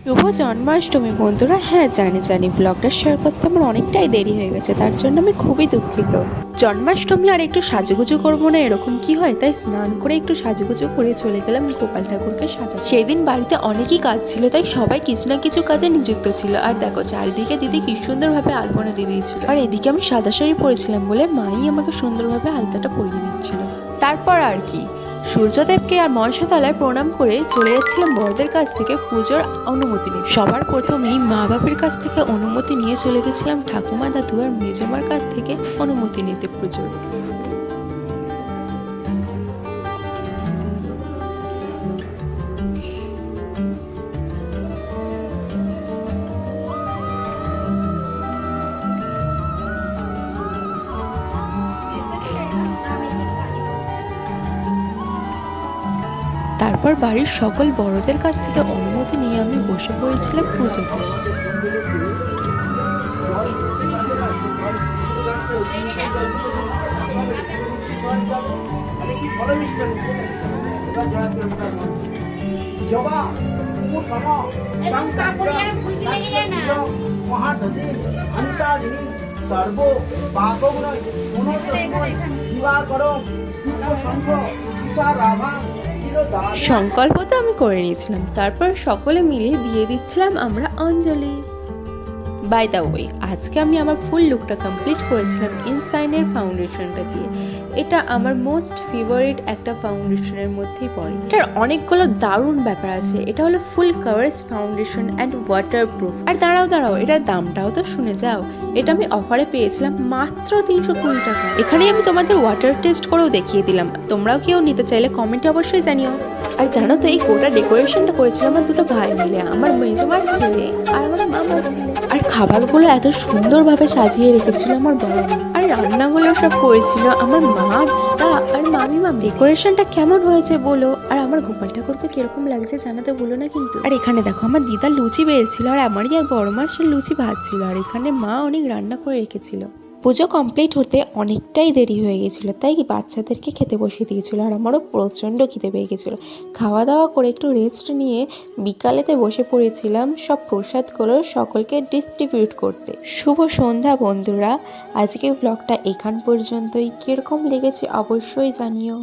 শুভ জন্মাষ্টমী বন্ধুরা। হ্যাঁ জানি ব্লগটা শেয়ার করতে আমার অনেকটাই দেরি হয়ে গেছে, তার জন্য আমি খুবই দুঃখিত। জন্মাষ্টমী আর একটু সাজুগুজু করবো না এরকম কি হয়, তাই স্নান করে একটু সাজুগুজু করে চলে গেলাম গোপাল ঠাকুরকে সাজা। সেই দিন বাড়িতে অনেকই কাজ ছিল, তাই সবাই কিছু না কিছু কাজে নিযুক্ত ছিল। আর দেখো চারিদিকে দিদি কি সুন্দরভাবে আলপনা দিয়ে দিয়েছিল, আর এদিকে আমি সাদা শাড়ি পরেছিলাম বলে মাই আমাকে সুন্দরভাবে আলতাটা পরিয়ে দিচ্ছিল। তারপর আর কি, সূর্যদেবকে আর মনসাতলায় প্রণাম করে চলে যাচ্ছিলাম বড়দের কাছ থেকে পুজোর অনুমতি নিয়ে। সবার প্রথমেই মা বাপের কাছ থেকে অনুমতি নিয়ে চলে গেছিলাম ঠাকুমা দাদু আর মেজমার কাছ থেকে অনুমতি নিতে পুজোর। তারপর বাড়ির সকল বড়দের কাছ থেকে অনুমতি নিয়ে আমি বসে পড়েছিলাম পুজোতে। সংকল্প তো আমি করে নিয়েছিলাম, তারপর সকলে মিলে দিয়ে দিচ্ছিলাম আমরা অঞ্জলি। বাই দ্য ওয়ে, আজকে আমি আমার ফুল লুকটা কমপ্লিট করেছিলাম ইনসাইনের ফাউন্ডেশনটা দিয়ে। এটা আমার মোস্ট ফেভারিট একটা ফাউন্ডেশনের মধ্যেই পড়ে। এটার অনেকগুলো দারুণ ব্যাপার আছে। এটা হলো full coverage foundation and waterproof. আর দাঁড়াও এটার দামটাও তো শুনে যাও। এটা আমি অফারে পেয়েছিলাম মাত্র 320 টাকা। এখানে আমি তোমাদের ওয়াটার টেস্ট করেও দেখিয়ে দিলাম, তোমরাও কেউ নিতে চাইলে কমেন্টে অবশ্যই জানিও। আর জানো তো এই গোটা ডেকোরেশনটা করেছিল আমার দুটো ভাই মিলে, আমার মেজমার ছেলে আর আমার মামার ছেলে। আর খাবারগুলো এত সুন্দরভাবে সাজিয়ে রেখেছিল আমার বড় মা, আর রান্নাগুলো সব করেছিল আমার মা, দিদা আর মামিমা। ডেকোরেশনটা কেমন হয়েছে বলো, আর আমার গোপাল ঠাকুরকে কিরকম লাগছে জানাতে বলো না কিন্তু। আর এখানে দেখো আমার দিদা লুচি বেলছিল, আর আমারই এক বড় মা সে লুচি ভাজছিল, আর এখানে মা অনেক রান্না করে রেখেছিল। পুজো কমপ্লিট হতে অনেকটাই দেরি হয়ে গেছিলো, তাই বাচ্চাদেরকে খেতে বসিয়ে দিয়েছিল, আর আমারও প্রচণ্ড খিদে পেয়ে গেছিলো। খাওয়া দাওয়া করে একটু রেস্ট নিয়ে বিকালেতে বসে পড়েছিলাম সব প্রসাদগুলো সকলকে ডিস্ট্রিবিউট করতে। শুভ সন্ধ্যা বন্ধুরা, আজকে ব্লগটা এখান পর্যন্তই। কীরকম লেগেছে অবশ্যই জানিও।